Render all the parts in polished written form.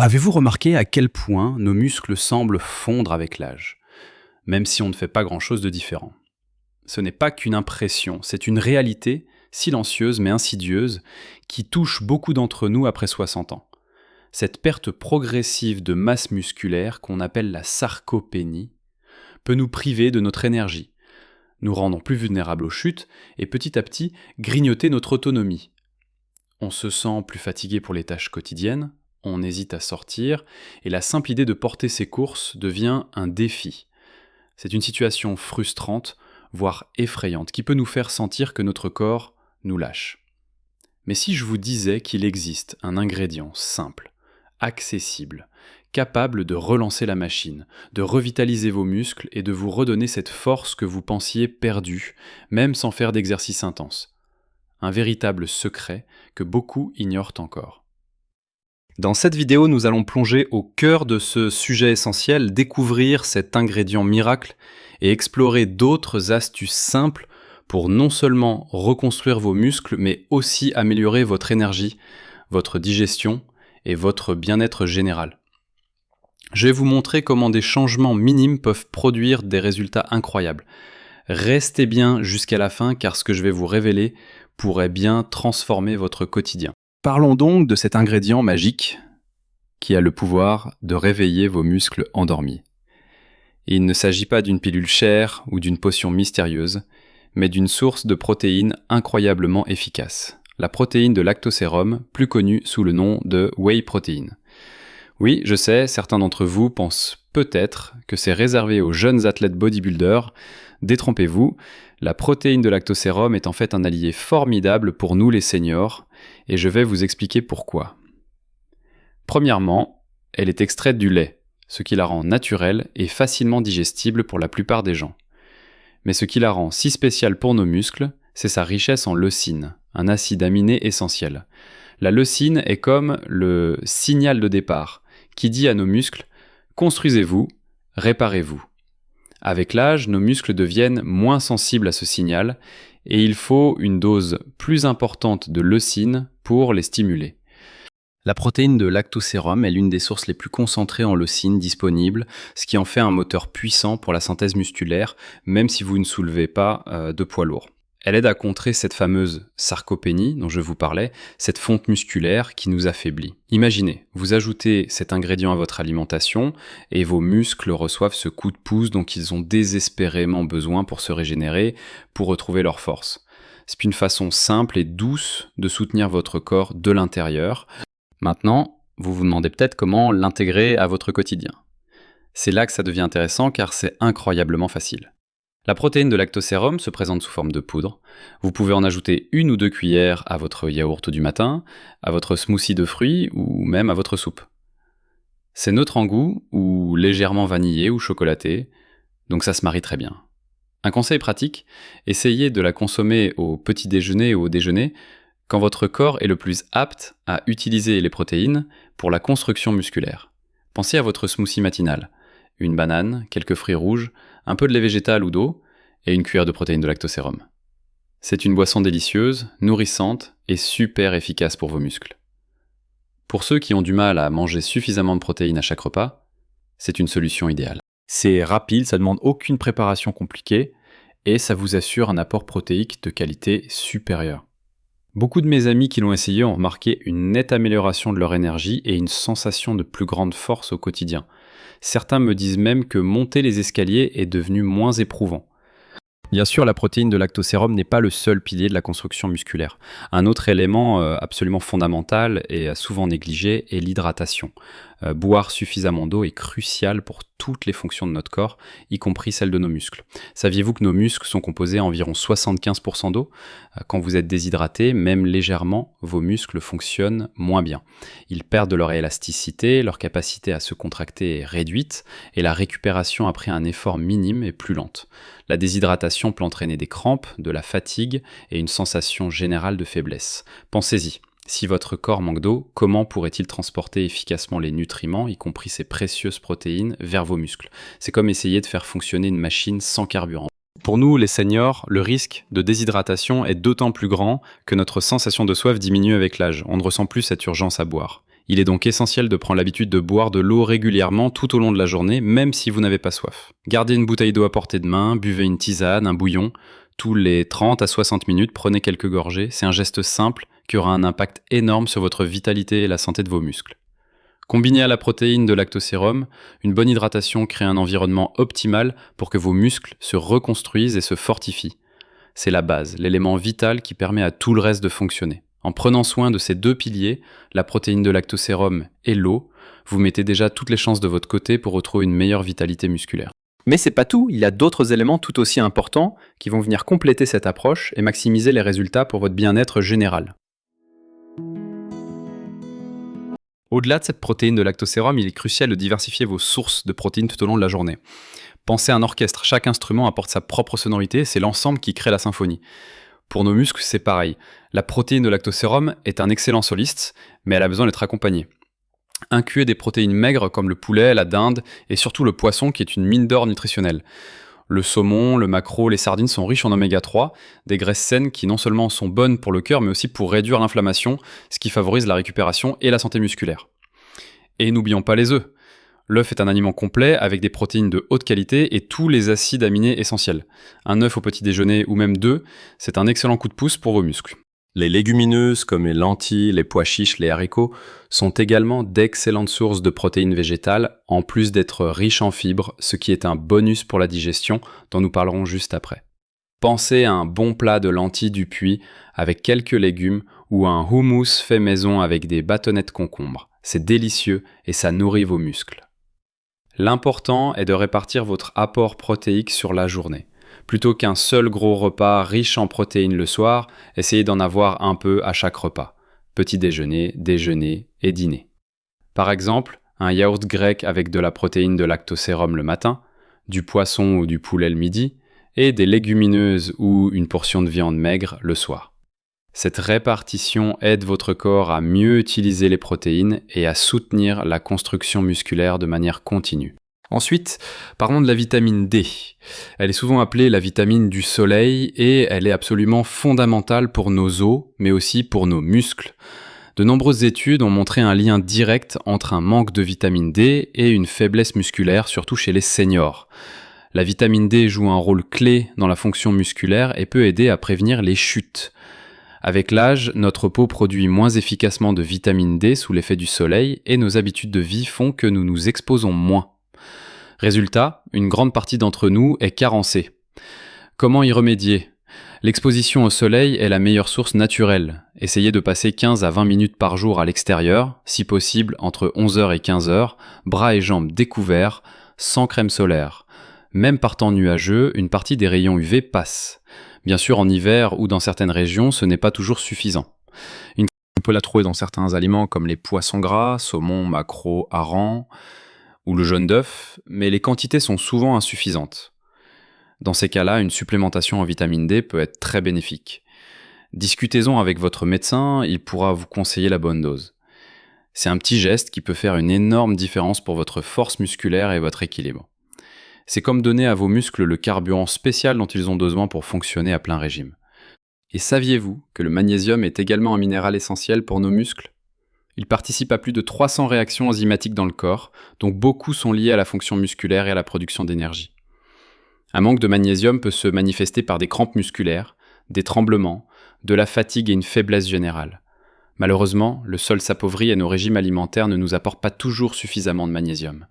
Avez-vous remarqué à quel point nos muscles semblent fondre avec l'âge, même si on ne fait pas grand-chose de différent? Ce n'est pas qu'une impression, c'est une réalité silencieuse mais insidieuse qui touche beaucoup d'entre nous après 60 ans. Cette perte progressive de masse musculaire qu'on appelle la sarcopénie peut nous priver de notre énergie, nous rendant plus vulnérables aux chutes et petit à petit grignoter notre autonomie. On se sent plus fatigué pour les tâches quotidiennes, on hésite à sortir, et la simple idée de porter ses courses devient un défi. C'est une situation frustrante, voire effrayante, qui peut nous faire sentir que notre corps nous lâche. Mais si je vous disais qu'il existe un ingrédient simple, accessible, capable de relancer la machine, de revitaliser vos muscles et de vous redonner cette force que vous pensiez perdue, même sans faire d'exercice intense. Un véritable secret que beaucoup ignorent encore. Dans cette vidéo, nous allons plonger au cœur de ce sujet essentiel, découvrir cet ingrédient miracle et explorer d'autres astuces simples pour non seulement reconstruire vos muscles, mais aussi améliorer votre énergie, votre digestion et votre bien-être général. Je vais vous montrer comment des changements minimes peuvent produire des résultats incroyables. Restez bien jusqu'à la fin car ce que je vais vous révéler pourrait bien transformer votre quotidien. Parlons donc de cet ingrédient magique qui a le pouvoir de réveiller vos muscles endormis. Il ne s'agit pas d'une pilule chère ou d'une potion mystérieuse, mais d'une source de protéines incroyablement efficace. La protéine de lactosérum, plus connue sous le nom de whey protein. Oui, je sais, certains d'entre vous pensent peut-être que c'est réservé aux jeunes athlètes bodybuilders. Détrompez-vous, la protéine de lactosérum est en fait un allié formidable pour nous les seniors, et je vais vous expliquer pourquoi. Premièrement, elle est extraite du lait, ce qui la rend naturelle et facilement digestible pour la plupart des gens. Mais ce qui la rend si spéciale pour nos muscles, c'est sa richesse en leucine, un acide aminé essentiel. La leucine est comme le signal de départ, qui dit à nos muscles « construisez-vous, réparez-vous ». Avec l'âge, nos muscles deviennent moins sensibles à ce signal et il faut une dose plus importante de leucine pour les stimuler. La protéine de lactosérum est l'une des sources les plus concentrées en leucine disponibles, ce qui en fait un moteur puissant pour la synthèse musculaire, même si vous ne soulevez pas de poids lourd. Elle aide à contrer cette fameuse sarcopénie dont je vous parlais, cette fonte musculaire qui nous affaiblit. Imaginez, vous ajoutez cet ingrédient à votre alimentation et vos muscles reçoivent ce coup de pouce dont ils ont désespérément besoin pour se régénérer, pour retrouver leur force. C'est une façon simple et douce de soutenir votre corps de l'intérieur. Maintenant, vous vous demandez peut-être comment l'intégrer à votre quotidien. C'est là que ça devient intéressant car c'est incroyablement facile. La protéine de lactosérum se présente sous forme de poudre. Vous pouvez en ajouter 1 ou 2 cuillères à votre yaourt du matin, à votre smoothie de fruits ou même à votre soupe. C'est neutre en goût ou légèrement vanillé ou chocolaté, donc ça se marie très bien. Un conseil pratique, essayez de la consommer au petit déjeuner ou au déjeuner quand votre corps est le plus apte à utiliser les protéines pour la construction musculaire. Pensez à votre smoothie matinal. Une banane, quelques fruits rouges, un peu de lait végétal ou d'eau, et une cuillère de protéines de lactosérum. C'est une boisson délicieuse, nourrissante et super efficace pour vos muscles. Pour ceux qui ont du mal à manger suffisamment de protéines à chaque repas, c'est une solution idéale. C'est rapide, ça ne demande aucune préparation compliquée, et ça vous assure un apport protéique de qualité supérieure. Beaucoup de mes amis qui l'ont essayé ont remarqué une nette amélioration de leur énergie et une sensation de plus grande force au quotidien. Certains me disent même que monter les escaliers est devenu moins éprouvant. Bien sûr, la protéine de lactosérum n'est pas le seul pilier de la construction musculaire. Un autre élément absolument fondamental et souvent négligé est l'hydratation. Boire suffisamment d'eau est crucial pour toutes les fonctions de notre corps, y compris celles de nos muscles. Saviez-vous que nos muscles sont composés à environ 75% d'eau ? Quand vous êtes déshydraté, même légèrement, vos muscles fonctionnent moins bien. Ils perdent leur élasticité, leur capacité à se contracter est réduite, et la récupération après un effort minime est plus lente. La déshydratation peut entraîner des crampes, de la fatigue et une sensation générale de faiblesse. Pensez-y. Si votre corps manque d'eau, comment pourrait-il transporter efficacement les nutriments, y compris ces précieuses protéines, vers vos muscles ? C'est comme essayer de faire fonctionner une machine sans carburant. Pour nous, les seniors, le risque de déshydratation est d'autant plus grand que notre sensation de soif diminue avec l'âge. On ne ressent plus cette urgence à boire. Il est donc essentiel de prendre l'habitude de boire de l'eau régulièrement tout au long de la journée, même si vous n'avez pas soif. Gardez une bouteille d'eau à portée de main, buvez une tisane, un bouillon. Tous les 30 à 60 minutes, prenez quelques gorgées. C'est un geste simple qui aura un impact énorme sur votre vitalité et la santé de vos muscles. Combiné à la protéine de lactosérum, une bonne hydratation crée un environnement optimal pour que vos muscles se reconstruisent et se fortifient. C'est la base, l'élément vital qui permet à tout le reste de fonctionner. En prenant soin de ces deux piliers, la protéine de lactosérum et l'eau, vous mettez déjà toutes les chances de votre côté pour retrouver une meilleure vitalité musculaire. Mais c'est pas tout, il y a d'autres éléments tout aussi importants qui vont venir compléter cette approche et maximiser les résultats pour votre bien-être général. Au-delà de cette protéine de lactosérum, il est crucial de diversifier vos sources de protéines tout au long de la journée. Pensez à un orchestre, chaque instrument apporte sa propre sonorité, c'est l'ensemble qui crée la symphonie. Pour nos muscles, c'est pareil. La protéine de lactosérum est un excellent soliste, mais elle a besoin d'être accompagnée. Incluez des protéines maigres comme le poulet, la dinde et surtout le poisson qui est une mine d'or nutritionnelle. Le saumon, le maquereau, les sardines sont riches en oméga 3, des graisses saines qui non seulement sont bonnes pour le cœur mais aussi pour réduire l'inflammation, ce qui favorise la récupération et la santé musculaire. Et n'oublions pas les œufs. L'œuf est un aliment complet avec des protéines de haute qualité et tous les acides aminés essentiels. Un œuf au petit déjeuner ou même deux, c'est un excellent coup de pouce pour vos muscles. Les légumineuses comme les lentilles, les pois chiches, les haricots sont également d'excellentes sources de protéines végétales en plus d'être riches en fibres, ce qui est un bonus pour la digestion dont nous parlerons juste après. Pensez à un bon plat de lentilles du puits avec quelques légumes ou à un houmous fait maison avec des bâtonnets de concombre. C'est délicieux et ça nourrit vos muscles. L'important est de répartir votre apport protéique sur la journée. Plutôt qu'un seul gros repas riche en protéines le soir, essayez d'en avoir un peu à chaque repas. Petit déjeuner, déjeuner et dîner. Par exemple, un yaourt grec avec de la protéine de lactosérum le matin, du poisson ou du poulet le midi, et des légumineuses ou une portion de viande maigre le soir. Cette répartition aide votre corps à mieux utiliser les protéines et à soutenir la construction musculaire de manière continue. Ensuite, parlons de la vitamine D. Elle est souvent appelée la vitamine du soleil et elle est absolument fondamentale pour nos os, mais aussi pour nos muscles. De nombreuses études ont montré un lien direct entre un manque de vitamine D et une faiblesse musculaire, surtout chez les seniors. La vitamine D joue un rôle clé dans la fonction musculaire et peut aider à prévenir les chutes. Avec l'âge, notre peau produit moins efficacement de vitamine D sous l'effet du soleil et nos habitudes de vie font que nous nous exposons moins. Résultat, une grande partie d'entre nous est carencée. Comment y remédier ? L'exposition au soleil est la meilleure source naturelle. Essayez de passer 15 à 20 minutes par jour à l'extérieur, si possible entre 11h et 15h, bras et jambes découverts, sans crème solaire. Même par temps nuageux, une partie des rayons UV passe. Bien sûr, en hiver ou dans certaines régions, ce n'est pas toujours suffisant. On peut la trouver dans certains aliments comme les poissons gras, saumon, maquereau, hareng ou le jaune d'œuf, mais les quantités sont souvent insuffisantes. Dans ces cas-là, une supplémentation en vitamine D peut être très bénéfique. Discutez-en avec votre médecin, il pourra vous conseiller la bonne dose. C'est un petit geste qui peut faire une énorme différence pour votre force musculaire et votre équilibre. C'est comme donner à vos muscles le carburant spécial dont ils ont besoin pour fonctionner à plein régime. Et saviez-vous que le magnésium est également un minéral essentiel pour nos muscles ? Il participe à plus de 300 réactions enzymatiques dans le corps, dont beaucoup sont liées à la fonction musculaire et à la production d'énergie. Un manque de magnésium peut se manifester par des crampes musculaires, des tremblements, de la fatigue et une faiblesse générale. Malheureusement, le sol s'appauvrit et nos régimes alimentaires ne nous apportent pas toujours suffisamment de magnésium.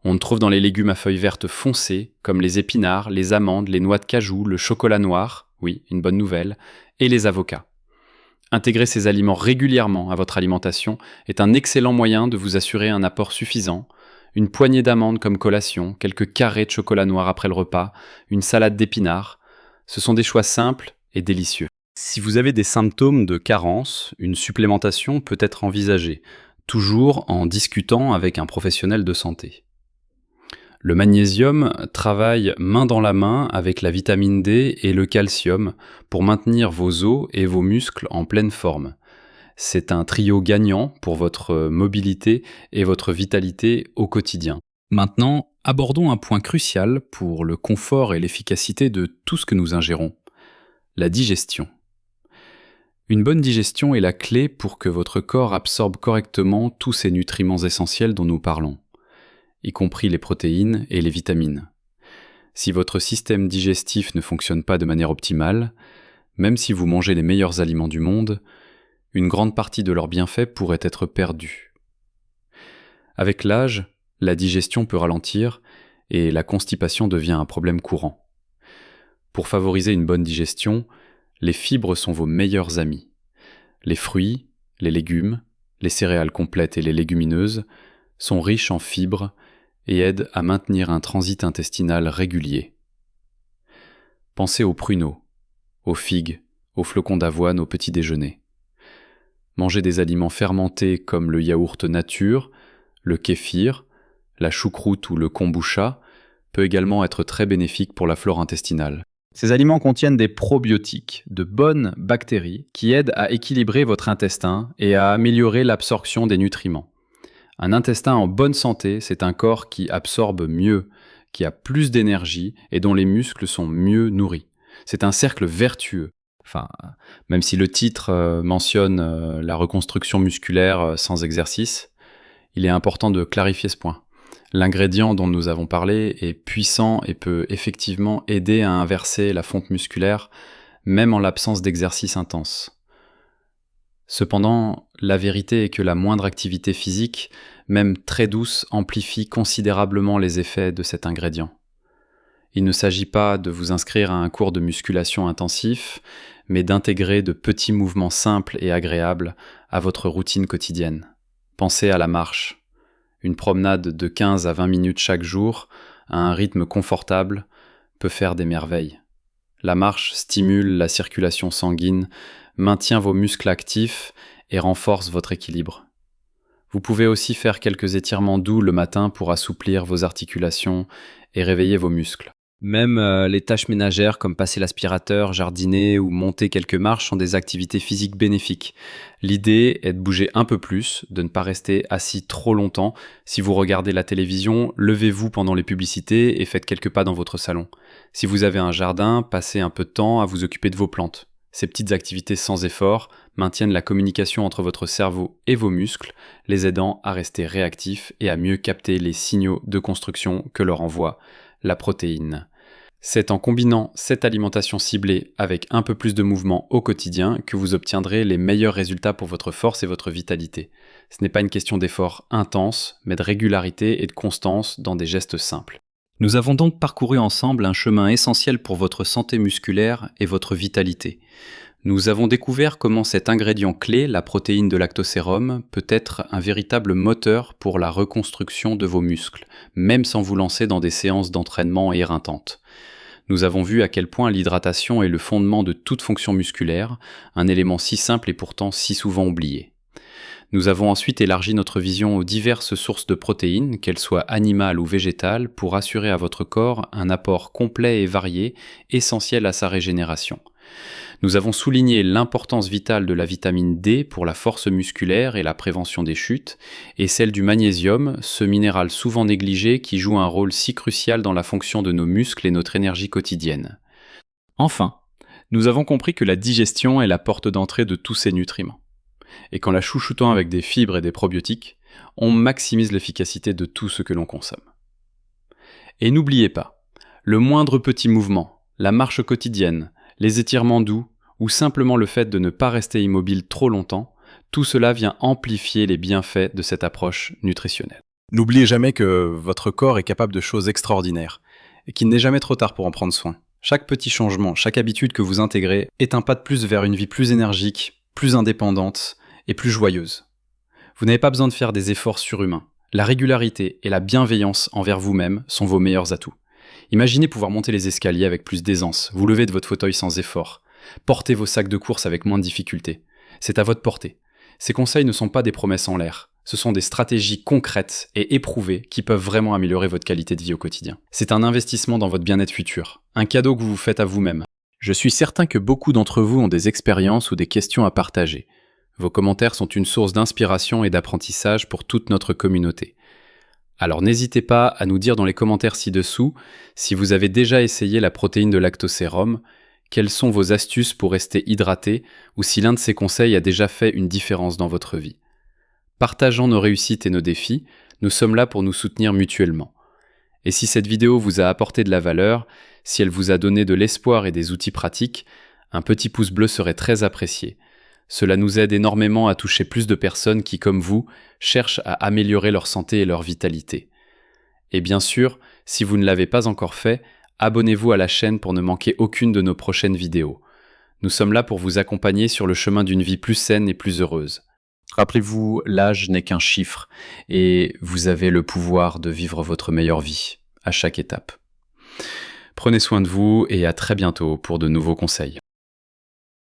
On le trouve dans les légumes à feuilles vertes foncées, comme les épinards, les amandes, les noix de cajou, le chocolat noir, oui, une bonne nouvelle, et les avocats. Intégrer ces aliments régulièrement à votre alimentation est un excellent moyen de vous assurer un apport suffisant. Une poignée d'amandes comme collation, quelques carrés de chocolat noir après le repas, une salade d'épinards, ce sont des choix simples et délicieux. Si vous avez des symptômes de carence, une supplémentation peut être envisagée, toujours en discutant avec un professionnel de santé. Le magnésium travaille main dans la main avec la vitamine D et le calcium pour maintenir vos os et vos muscles en pleine forme. C'est un trio gagnant pour votre mobilité et votre vitalité au quotidien. Maintenant, abordons un point crucial pour le confort et l'efficacité de tout ce que nous ingérons, la digestion. Une bonne digestion est la clé pour que votre corps absorbe correctement tous ces nutriments essentiels dont nous parlons, y compris les protéines et les vitamines. Si votre système digestif ne fonctionne pas de manière optimale, même si vous mangez les meilleurs aliments du monde, une grande partie de leurs bienfaits pourrait être perdue. Avec l'âge, la digestion peut ralentir et la constipation devient un problème courant. Pour favoriser une bonne digestion, les fibres sont vos meilleurs amis. Les fruits, les légumes, les céréales complètes et les légumineuses sont riches en fibres et aident à maintenir un transit intestinal régulier. Pensez aux pruneaux, aux figues, aux flocons d'avoine au petit déjeuner. Mangez des aliments fermentés comme le yaourt nature, le kéfir, la choucroute ou le kombucha peut également être très bénéfique pour la flore intestinale. Ces aliments contiennent des probiotiques, de bonnes bactéries, qui aident à équilibrer votre intestin et à améliorer l'absorption des nutriments. Un intestin en bonne santé, c'est un corps qui absorbe mieux, qui a plus d'énergie et dont les muscles sont mieux nourris. C'est un cercle vertueux. Enfin, même si le titre mentionne la reconstruction musculaire sans exercice, il est important de clarifier ce point. L'ingrédient dont nous avons parlé est puissant et peut effectivement aider à inverser la fonte musculaire, même en l'absence d'exercice intense. Cependant, la vérité est que la moindre activité physique, même très douce, amplifie considérablement les effets de cet ingrédient. Il ne s'agit pas de vous inscrire à un cours de musculation intensif, mais d'intégrer de petits mouvements simples et agréables à votre routine quotidienne. Pensez à la marche. Une promenade de 15 à 20 minutes chaque jour, à un rythme confortable, peut faire des merveilles. La marche stimule la circulation sanguine, maintient vos muscles actifs et renforce votre équilibre. Vous pouvez aussi faire quelques étirements doux le matin pour assouplir vos articulations et réveiller vos muscles. Même les tâches ménagères comme passer l'aspirateur, jardiner ou monter quelques marches sont des activités physiques bénéfiques. L'idée est de bouger un peu plus, de ne pas rester assis trop longtemps. Si vous regardez la télévision, levez-vous pendant les publicités et faites quelques pas dans votre salon. Si vous avez un jardin, passez un peu de temps à vous occuper de vos plantes. Ces petites activités sans effort maintiennent la communication entre votre cerveau et vos muscles, les aidant à rester réactifs et à mieux capter les signaux de construction que leur envoie la protéine. C'est en combinant cette alimentation ciblée avec un peu plus de mouvement au quotidien que vous obtiendrez les meilleurs résultats pour votre force et votre vitalité. Ce n'est pas une question d'effort intense, mais de régularité et de constance dans des gestes simples. Nous avons donc parcouru ensemble un chemin essentiel pour votre santé musculaire et votre vitalité. Nous avons découvert comment cet ingrédient clé, la protéine de lactosérum, peut être un véritable moteur pour la reconstruction de vos muscles, même sans vous lancer dans des séances d'entraînement éreintantes. Nous avons vu à quel point l'hydratation est le fondement de toute fonction musculaire, un élément si simple et pourtant si souvent oublié. Nous avons ensuite élargi notre vision aux diverses sources de protéines, qu'elles soient animales ou végétales, pour assurer à votre corps un apport complet et varié, essentiel à sa régénération. Nous avons souligné l'importance vitale de la vitamine D pour la force musculaire et la prévention des chutes, et celle du magnésium, ce minéral souvent négligé qui joue un rôle si crucial dans la fonction de nos muscles et notre énergie quotidienne. Enfin, nous avons compris que la digestion est la porte d'entrée de tous ces nutriments. Et qu'en la chouchoutant avec des fibres et des probiotiques, on maximise l'efficacité de tout ce que l'on consomme. Et n'oubliez pas, le moindre petit mouvement, la marche quotidienne, les étirements doux ou simplement le fait de ne pas rester immobile trop longtemps, tout cela vient amplifier les bienfaits de cette approche nutritionnelle. N'oubliez jamais que votre corps est capable de choses extraordinaires et qu'il n'est jamais trop tard pour en prendre soin. Chaque petit changement, chaque habitude que vous intégrez est un pas de plus vers une vie plus énergique, plus indépendante et plus joyeuse. Vous n'avez pas besoin de faire des efforts surhumains. La régularité et la bienveillance envers vous-même sont vos meilleurs atouts. Imaginez pouvoir monter les escaliers avec plus d'aisance, vous lever de votre fauteuil sans effort, porter vos sacs de course avec moins de difficulté. C'est à votre portée. Ces conseils ne sont pas des promesses en l'air. Ce sont des stratégies concrètes et éprouvées qui peuvent vraiment améliorer votre qualité de vie au quotidien. C'est un investissement dans votre bien-être futur, un cadeau que vous vous faites à vous-même. Je suis certain que beaucoup d'entre vous ont des expériences ou des questions à partager. Vos commentaires sont une source d'inspiration et d'apprentissage pour toute notre communauté. Alors n'hésitez pas à nous dire dans les commentaires ci-dessous si vous avez déjà essayé la protéine de lactosérum, quelles sont vos astuces pour rester hydraté ou si l'un de ces conseils a déjà fait une différence dans votre vie. Partageons nos réussites et nos défis, nous sommes là pour nous soutenir mutuellement. Et si cette vidéo vous a apporté de la valeur, si elle vous a donné de l'espoir et des outils pratiques, un petit pouce bleu serait très apprécié. Cela nous aide énormément à toucher plus de personnes qui, comme vous, cherchent à améliorer leur santé et leur vitalité. Et bien sûr, si vous ne l'avez pas encore fait, abonnez-vous à la chaîne pour ne manquer aucune de nos prochaines vidéos. Nous sommes là pour vous accompagner sur le chemin d'une vie plus saine et plus heureuse. Rappelez-vous, l'âge n'est qu'un chiffre et vous avez le pouvoir de vivre votre meilleure vie à chaque étape. Prenez soin de vous et à très bientôt pour de nouveaux conseils.